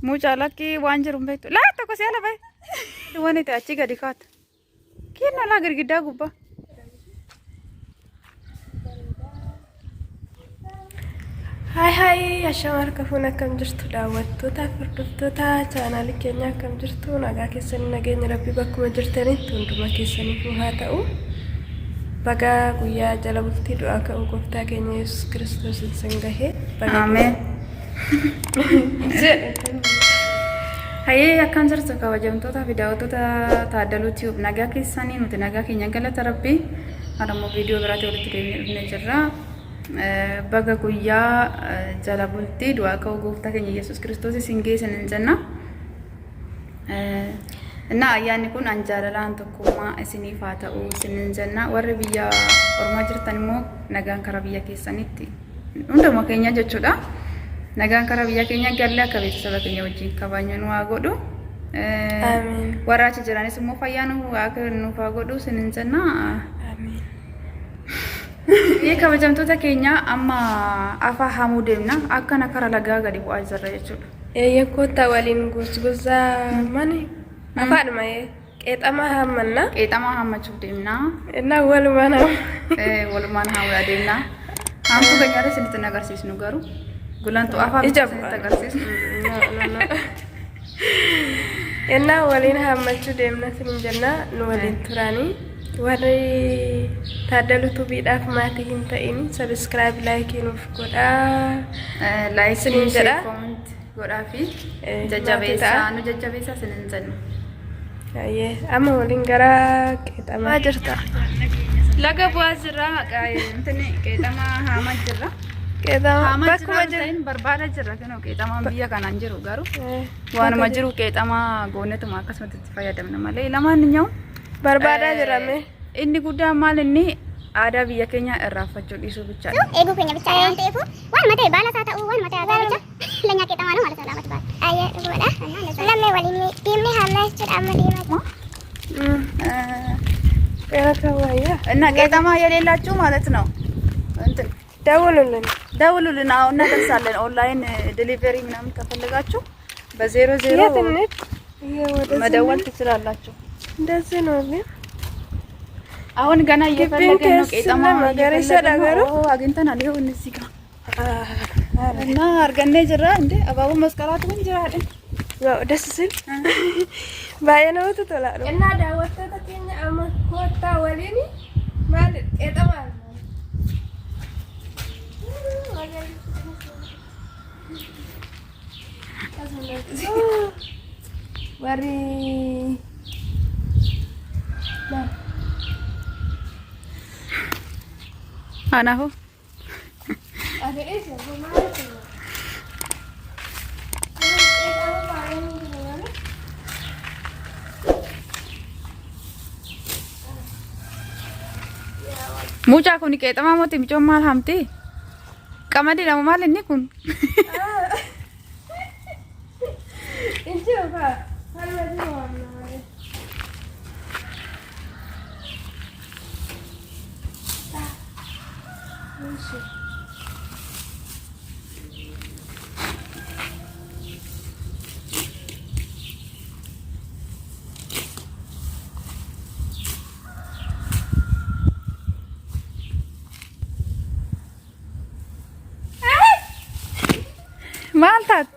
Mucaa lakkii waan jiru hin beektu. Laa tokko si ala bahe. Duwwan itti achi gadi kaata. Kenna laa girgiddaa gubbaa. Hai ashama harkafuun akkam jirtu daawwattoota furdiftoota chaanaalii keenya akkam jirtu nagaa keessanii nageenya rabbii bakkuma jirtanitti hunduma keessaniif haa ta'u. Baga guyyaa jala bultii du'aa ka'uu gooftaa keenya Yesuus Kiristoos isin gahee. Ameen. Hayyee akkam jirtu kabajamtoota fi daawwattoota Taaddaluu Tiyuub nagaa keessanii nuti nagaa keenya galata rabbii har'ammoo viidiyoo biraatti walitti deebi'ee jirra. Baga guyyaa jala bultii du'aa ka'uu gooftaa keenya Yesuus Kiristoos isin geessan hin jenna. እና ayyaanni kun anjaalalaan tokkummaa isiniif haa ta'u isin hin jenna. Warri biyya ormaa jirtan immoo nagaan karaa biyya keessanitti hunduma keenya jechuudha. Nagaan karaa biyya keenya galle akka beeksisa keenya wajjin kabajnu nu haa godhu. Warra achi jiranis immoo fayyaa nuuf haa godhu isin hin jenna. Ye kabajamtoota keenya amma afa hamuu deemna akkana karaa lagaa gadi bu'aa jirra jechuudha. Yakkoota waliin gosgossaa mani afaadhuma qeexama hammanna. Qeexama hammachuuf deemna. Innaa walumaan hamuudha deemna. Hamtuu keenyarra isinitti agarsiisnu garuu gulantuu afaan isinitti agarsiisnu. Innaa waliin hammachuu deemna isin jenna nu waliin turanii. Warri Taaddaluu Tuubiidhaaf maatii hin ta'in subscribe like nuuf godhaa. Like isin jedha. Godhaa fi jajjabeessaa nu jajjabeessaa isin hin jennu. Ayyee amma waliin gara qeexamaa jirta. Laga bu'aa jirra qeexamaa haamaa jirra. Qeexamaa bakkuma jiru barbaada jirra kenoo qeexamaan biyya kanaan jiru garuu waanuma jiru qeexamaa goonetuma akkasumatti itti fayyadamna malee lamaan nyaa'u. Barbaadaa jirame. Inni guddaan maal inni aadaa biyya keenya irraanfachuu dhiisuu bicha. Eeguu keenya bicha waan ta'eef waan matee baala isaa ta'uu waan matee aadaa bicha leenyaa qeexamaa nu maalisa laafatu baala. Ayyee dhugoodha. Lammee waliin diimni haamna jechuudha amma diimaa. እና ቀጠማ የሌላችሁ ማለት ነው እንትን ደውሉልን አሁን እናደርሳለን ኦንላይን ዲሊቨሪ ምናምን ከፈለጋችሁ በ00 መደወል ትችላላችሁ እንደዚህ ነው አሁን ገና እየፈለገን ነው ቀጠማ ማገረሻ ዳገሩ አግኝተናል ይሄው እዚህ ጋር እና አርገኔ ጅራ እንዴ አባቡ መስቀላት ምን ጅራ አይደል ያው ደስ ሲል ባየነው ተተላሉ እና ዳወጣታ ከኛ አመኮታ ወሊኒ ማለት ቀጠማ ወሪ አናሁ mucaa kun qeexamaa mooti micoon maal hamti qamadii nama maal inni kun Mantap.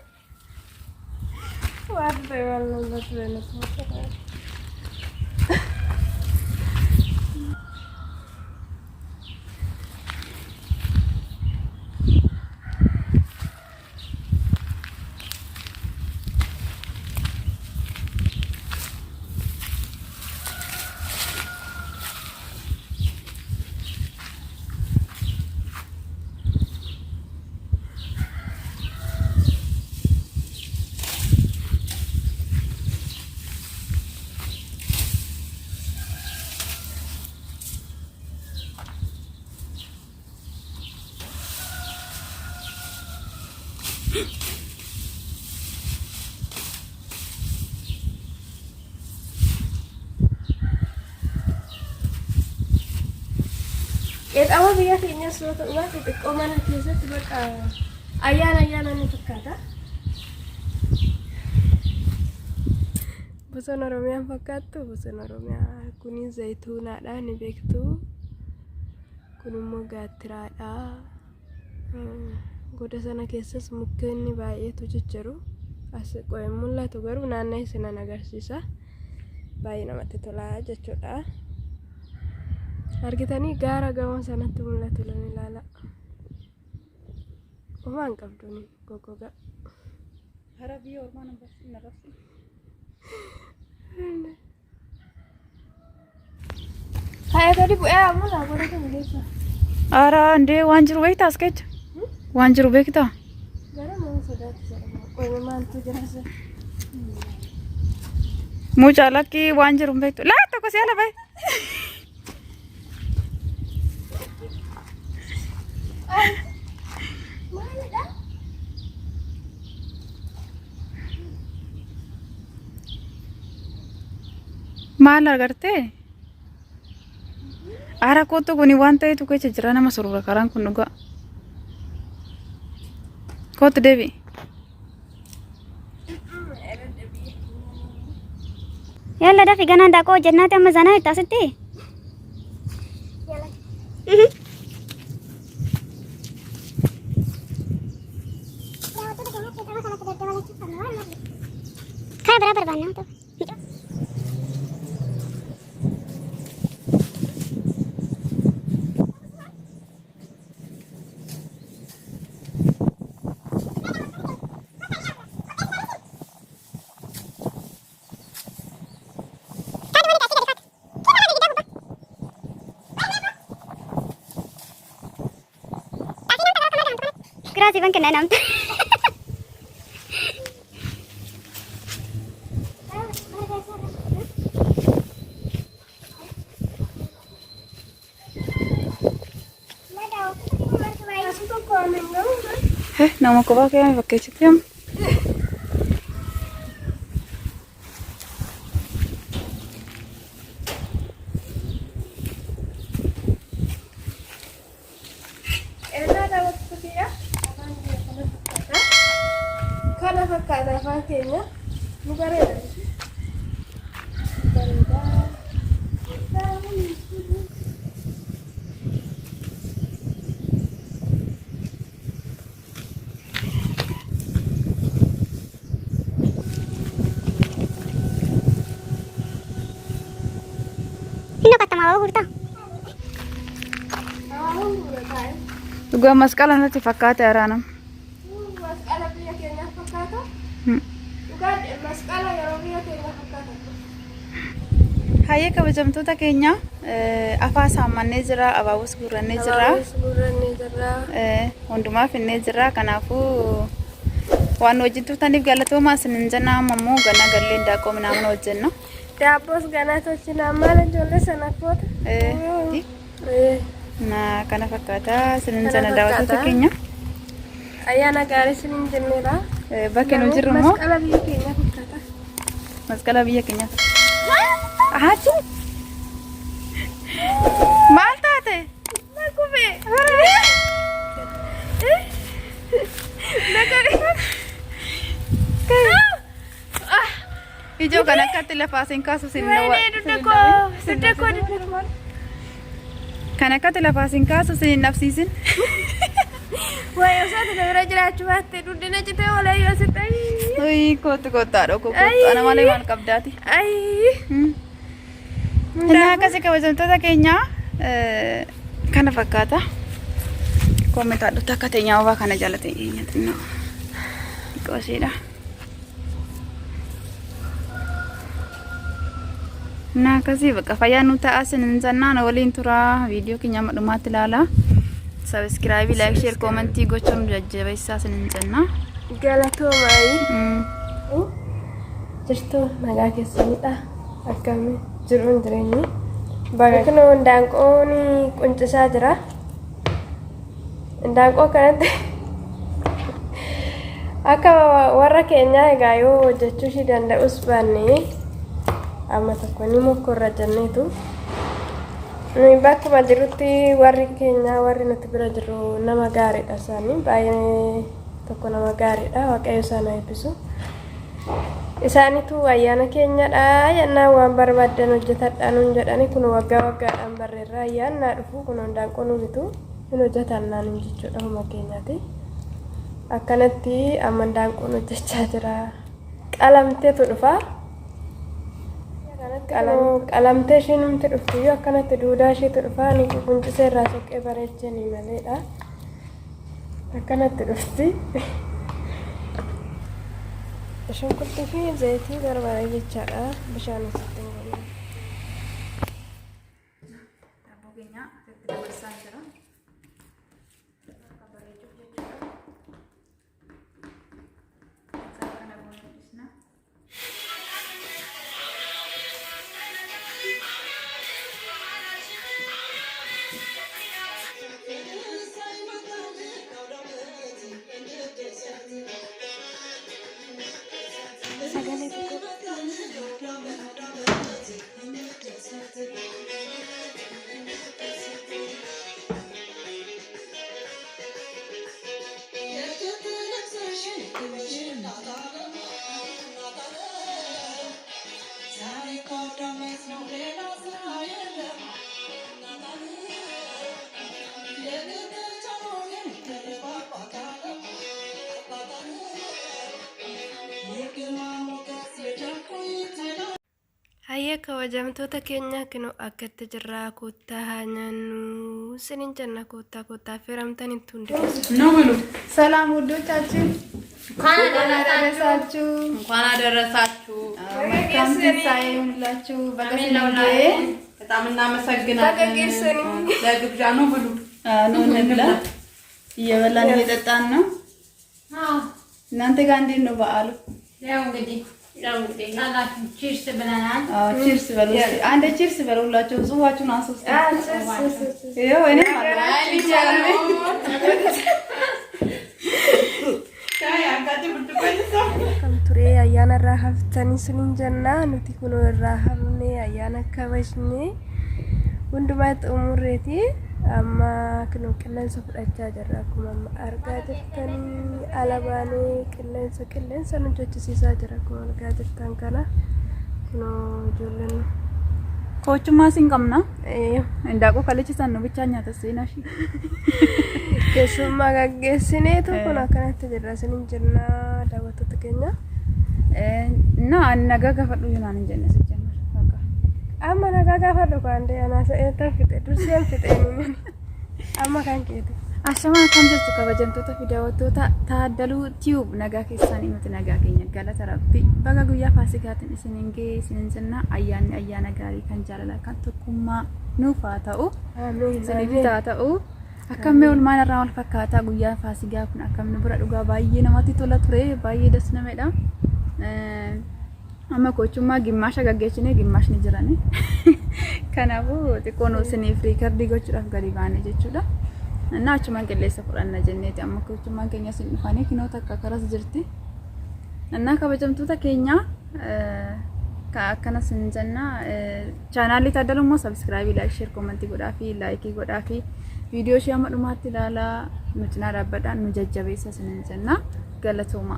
Qeexama biyya keenya soo ta'u waan xixiqqoo mana keessatti bakka ayyaana ni fakkaata. bosona Oromiyaan fakkaattu bosona Oromiyaa kuni zayituunaadha ni beektu kun immoo gaattiraadha goda sana keessas mukkeenni baay'eetu jijjiiru as qo'ee mul'atu garuu naannoo isin agarsiisa baay'ee namatti tola jechuudha argitanii gaara gamoo sanatti mul'atu lan ilaala waan qabduuni gogoga Harabi ormaan bassi narasi Hai tadi bu amul lah boleh kan bisa. Ara ande wanjir wait askech. Wanjir bekta. Gara mau sudah koi memang tu jelas. Muchala ki wanjir bekta. La to ko sela bhai. Mana dah? Maal agarte? Ara koto kuni wanta itu kecha jira nama surura karang kun dhuga. Koto debi. Yalla dafi gana da ko jannati amma zana ta sitti yalla kai beraber banyak tuh Grazie anche nanam. Nama ko ba kaya pakai citim? Kana fakkaata afaan keenya nu bareeda. Ino kata mau hurta. Juga maskalan nanti fakkaate aranam. Masqala biyya keenya fakkaata. Dhugaan masqala yeroo biyya keenya fakkaata. Hayyee kabajamtoota keenya afaa saamannee jira abaabus gurrannee jira hundumaa finnee jira kanaafuu waan hojjettuutaniif galatoomaa isinin jennaa ammoo ganna gallee daaqoo minaamun hojjenna. Daabboos ganaa tolchinaa maal ijoollee sana koota. Na kana fakkaata isinin jana daawwattoota keenya. Ayyaana gaarii isinin jenneera. Bakka nu jirru immoo masqala biyya keenya fakkaata. Masqala biyya keenya fakkaata. Ahaati. Maal taate? Nakube. Ijoo kan akkatti lafaa siin kaasu siin kan akkatti lafaa siin kaasu siin nafsiisin. Wah, usah tidak belajar cuma tidur aja tuh oleh ya sih. Ui, kota dok, kota anak malah iman kabdati. Nah, kasih kabajamtoota keenya kana fakkaata. Komentar duta katanya apa kana jalatnya tinno. Kosiidha. Nah, kasih bakka fayyaa nu ta'a sinin jannaan waliin tura viidiyoo keenya madhumaatti ilaala. Subscribe, like, share, comment gochuun jajjabeessaa sinin jenna. Galatoomaayi. Jirtu nagaa keessanidha. Akkami jiruun jireenyi. Bakka ndaanqoon quncisaa jira. Ndaanqoo kanatti akka warra keenyaa egaa yoo hojjechuu ishii danda'us baannee amma tokko ni mokkorra jenneetu. Bakkuma jirutti warri keenya warri nuti bira jiru nama gaariidha isaanii baay'ee tokko nama gaariidha waaqayyo isaan eebbisu. isaanitu ayyaana keenyadha yennaa waan barbaadan hojjetadhaan nun jedhani kun waggaa waggaadhaan barreerra ayyaana dhufu kun daanqoo nu bitu hin hojjetannaan jechuudha huma keenyaati akkanatti amma daanqoo hojjechaa jira qalamteetu dhufa qalamtee ishiin humti dhuftu yoo akkanatti duudaa ishiitu dhufa ni quncisee irraa soqqee bareechanii maleedha akkanatti dhufti shunkurtii fi zayitii barbaada jechaadha bishaan asitti ngolaa dabboo keenya itti dabarsaa jira akka bareechuuf jechuudha isaa kana boonadhisna Hayya kabajamtoota keenya kinu akkatti jirraa koottaa haa nyaannu sinin jenna koottaa firamtan itti hundeessu ነው ብሉ ሰላም ውዶቻችን እንኳን አደረሳችሁ መልካም ትንሣኤ ይሁንላችሁ በቀስላውና በጣም እናመሰግናለን ለግብዣ ነው ብሉ ነው እንብላ እየበላን እየጠጣን ነው እናንተ ጋር እንዴት ነው በዓሉ ያው እንግዲህ ቺርስ ብለናል ቺርስ በሉ አንዴ ቺርስ በሉላችሁ ጽዋችሁን አንሱት ይሄው እኔ ማለት ከምቱሬ አያና ራሃፍተኒ ስንን ጀና ኑቲ ኩኖ ራሃምኔ አያና ከበሽኔ ወንድማት ኡሙሬቲ አማ ክኖ ቅለንሰ ፍዳቻ ጀራኩማ አርጋ ጀርተኒ አለባኔ ቅለንሰ ንጆች ሲሳ ጀራኩማ አርጋ ጀርተን ከና ክኖ ጆለን ኮቹማ ሲንቀምና እንዳቆ ከለችሰን ነው ብቻኛ ተሰይናሽ keessummaa gaggeessineetu kun akkanatti jirra sinin jenna daawwattoota keenya እና nagaa gaafadhu yoonan hin jenne sijjamar faqa amma nagaa gaafadhu kaande ana sa'eeta fite durseen fite amma kan keeti ashama kan jirtu kabajamtoota fi daawwattoota taaddaluu tiyuub nagaa keessanii nuti nagaa keenya galata rabbi baga guyyaa faasikaatiin isinin gee isinin jenna ayyaana gaarii kan jaalala kan tokkummaa nuuf haa ta'u isiniif haa ta'u akkamee ulmaan irraa wal fakkaataa guyyaa faasigaa kun akkamni bira dhugaa baay'ee namatti tola ture baay'ee das namedha amma kochummaa gimmaasha gaggeessine gimmaashni jirani kanaafuu xiqqoon isiniif riikardii gochuudhaaf gadi baane jechuudha እና achumaan qilleessa fudhanna jenneeti amma kochummaan keenya sin dhufanii kinoota akka karas jirti እና kabajamtoota keenya akkana sin jenna chaanaalii taaddalummoo sabskraaybii laayik sheer koomentii godhaa fi laayikii godhaa fi ቪዲዮ ሻማ ዱማት ላላ ምጭና ዳበዳን መጀጀበይሰ ስንንጀና ገለቶማ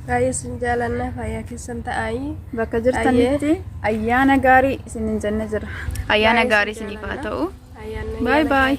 ጋይስ እንጃለና ፋያ ከሰንታ አይ በከጅርተንቲ አያና ጋሪ ስንንጀነ ጅራ አያና ጋሪ ስኒፋተው ባይ ባይ